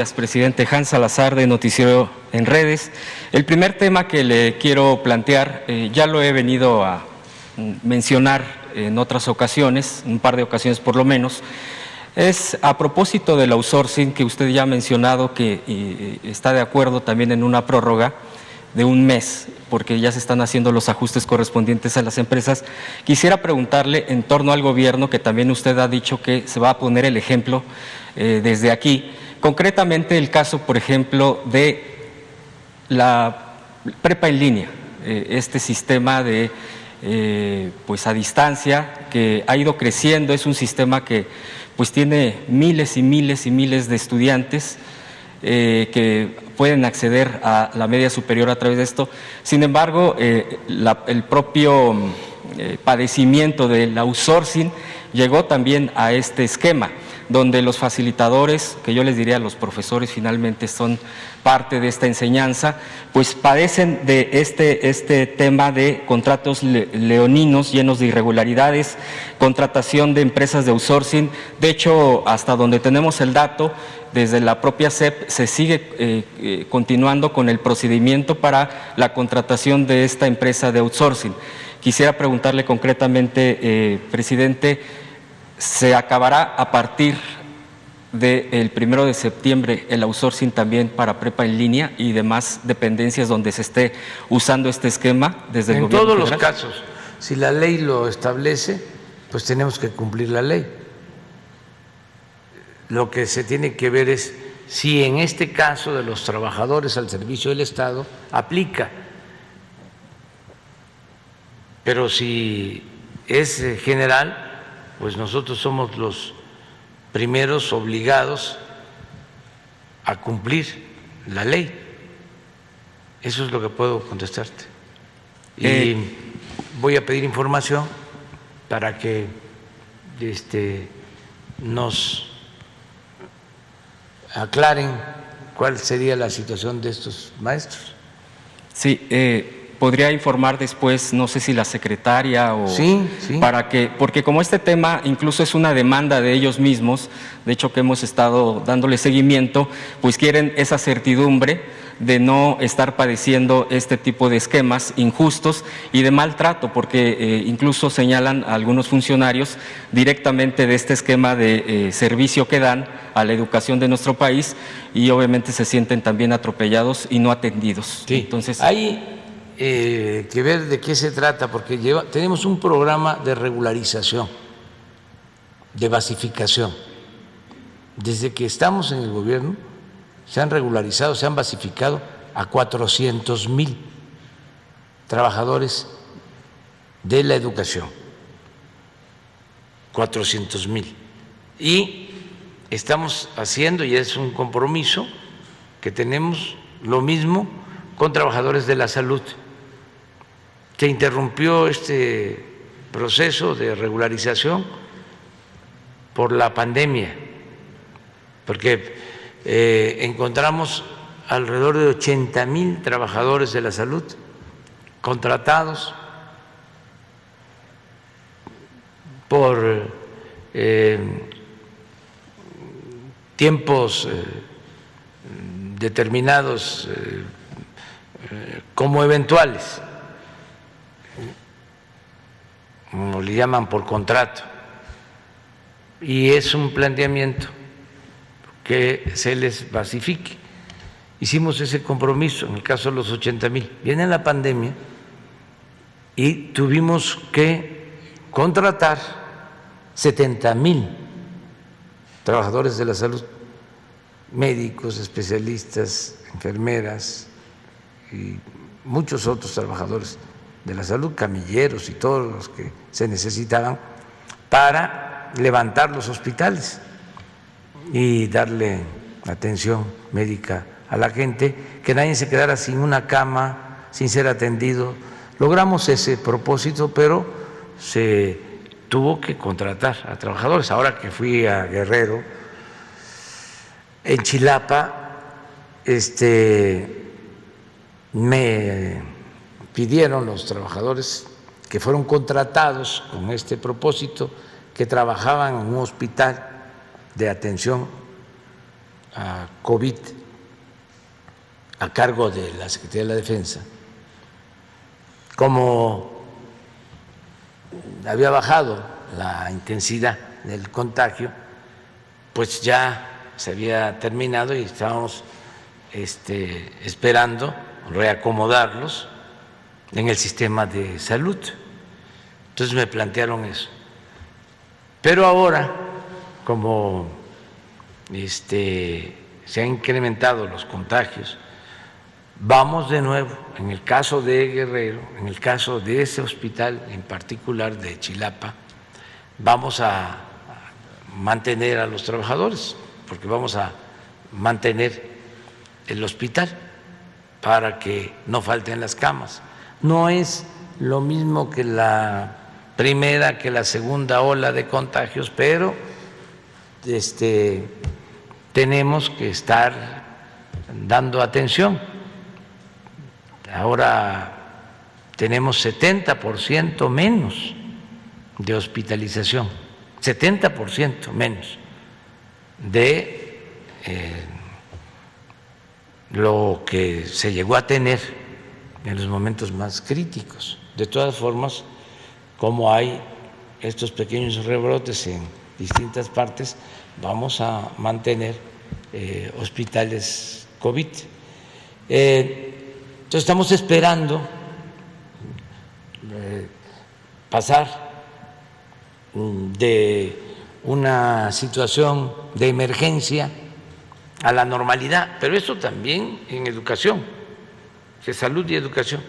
Gracias, presidente. Hans Salazar, de Noticiero en Redes. El primer tema que le quiero plantear, ya lo he venido a mencionar en otras ocasiones, un par de ocasiones por lo menos, es a propósito del outsourcing que usted ya ha mencionado, que está de acuerdo también en una prórroga de un mes, porque ya se están haciendo los ajustes correspondientes a las empresas. Quisiera preguntarle en torno al gobierno, que también usted ha dicho que se va a poner el ejemplo desde aquí, concretamente el caso, por ejemplo, de la prepa en línea, este sistema de pues a distancia que ha ido creciendo, es un sistema que pues tiene miles y miles y miles de estudiantes que pueden acceder a la media superior a través de esto. Sin embargo, el propio padecimiento del outsourcing llegó también a este esquema, donde los facilitadores, que yo les diría los profesores finalmente son parte de esta enseñanza, pues padecen de este tema de contratos leoninos llenos de irregularidades, contratación de empresas de outsourcing. De hecho, hasta donde tenemos el dato, desde la propia SEP se sigue continuando con el procedimiento para la contratación de esta empresa de outsourcing. Quisiera preguntarle concretamente, presidente, ¿se acabará a partir del 1 de septiembre el outsourcing también para prepa en línea y demás dependencias donde se esté usando este esquema desde el gobierno federal? En todos los casos, si la ley lo establece, pues tenemos que cumplir la ley. Lo que se tiene que ver es si en este caso de los trabajadores al servicio del Estado aplica, pero si es general, pues nosotros somos los primeros obligados a cumplir la ley. Eso es lo que puedo contestarte. Y voy a pedir información para que nos aclaren cuál sería la situación de estos maestros. Sí, podría informar después, no sé si la secretaria o… Sí. Para que, porque como este tema incluso es una demanda de ellos mismos, de hecho que hemos estado dándole seguimiento, pues quieren esa certidumbre de no estar padeciendo este tipo de esquemas injustos y de maltrato, porque incluso señalan a algunos funcionarios directamente de este esquema de servicio que dan a la educación de nuestro país y obviamente se sienten también atropellados y no atendidos. Sí. Entonces, hay que ver de qué se trata, porque tenemos un programa de regularización, de basificación. Desde que estamos en el gobierno se han regularizado, se han basificado a 400,000 trabajadores de la educación, 400,000. Y estamos haciendo, y es un compromiso que tenemos, lo mismo con trabajadores de la salud. Se interrumpió este proceso de regularización por la pandemia, porque encontramos alrededor de 80,000 trabajadores de la salud contratados por tiempos determinados como eventuales, como le llaman, por contrato, y es un planteamiento que se les basifique. Hicimos ese compromiso en el caso de los 80,000. Viene la pandemia y tuvimos que contratar 70,000 trabajadores de la salud, médicos, especialistas, enfermeras y muchos otros trabajadores de la salud, camilleros y todos los que se necesitaban para levantar los hospitales y darle atención médica a la gente, que nadie se quedara sin una cama, sin ser atendido. Logramos ese propósito, pero se tuvo que contratar a trabajadores. Ahora que fui a Guerrero, en Chilapa, me pidieron los trabajadores que fueron contratados con este propósito, que trabajaban en un hospital de atención a COVID a cargo de la Secretaría de la Defensa, como había bajado la intensidad del contagio, pues ya se había terminado y estábamos esperando reacomodarlos en el sistema de salud. Entonces me plantearon eso. Pero ahora, como se han incrementado los contagios, vamos de nuevo, en el caso de Guerrero, en el caso de ese hospital en particular de Chilapa, vamos a mantener a los trabajadores, porque vamos a mantener el hospital para que no falten las camas. No es lo mismo que la primera, que la segunda ola de contagios, pero tenemos que estar dando atención. Ahora tenemos 70% menos de hospitalización, 70% menos de lo que se llegó a tener en los momentos más críticos. De todas formas, como hay estos pequeños rebrotes en distintas partes, vamos a mantener hospitales COVID. Entonces estamos esperando pasar de una situación de emergencia a la normalidad, pero eso también en educación, de salud y educación,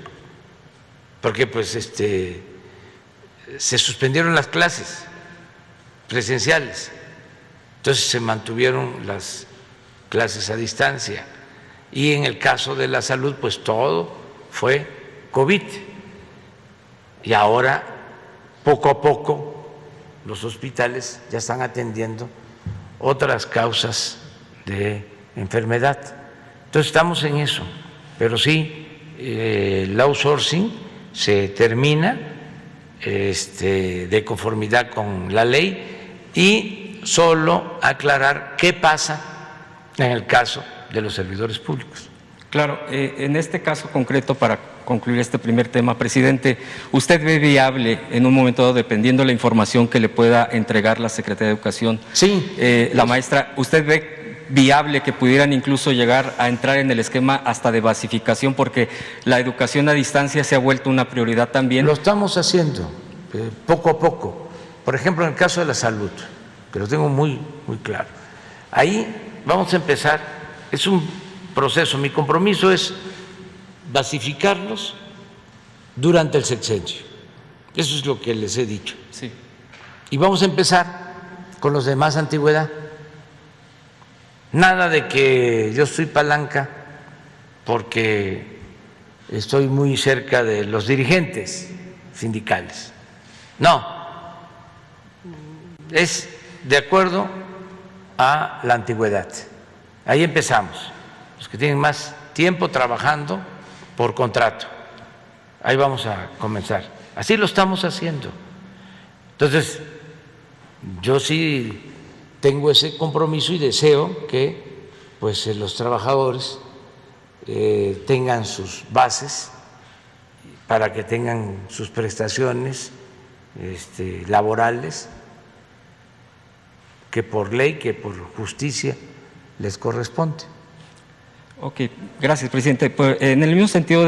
porque pues se suspendieron las clases presenciales, entonces se mantuvieron las clases a distancia, y en el caso de la salud pues todo fue COVID, y ahora poco a poco los hospitales ya están atendiendo otras causas de enfermedad. Entonces estamos en eso, pero sí, el outsourcing se termina de conformidad con la ley, y solo aclarar qué pasa en el caso de los servidores públicos. Claro, en este caso concreto, para concluir este primer tema, presidente, ¿usted ve viable en un momento dado, dependiendo de la información que le pueda entregar la Secretaría de Educación, sí, la maestra, usted ve viable que pudieran incluso llegar a entrar en el esquema hasta de basificación, porque la educación a distancia se ha vuelto una prioridad también? Lo estamos haciendo poco a poco. Por ejemplo, en el caso de la salud, que lo tengo muy claro, ahí vamos a empezar, es un proceso, mi compromiso es basificarlos durante el sexenio, eso es lo que les he dicho. Sí. Y vamos a empezar con los de más antigüedad. Nada de que yo soy palanca porque estoy muy cerca de los dirigentes sindicales. No, es de acuerdo a la antigüedad. Ahí empezamos. Los que tienen más tiempo trabajando por contrato. Ahí vamos a comenzar. Así lo estamos haciendo. Entonces, yo sí tengo ese compromiso y deseo que pues los trabajadores tengan sus bases para que tengan sus prestaciones laborales que por ley, que por justicia les corresponde. Ok, gracias, presidente. Pues, en el mismo sentido de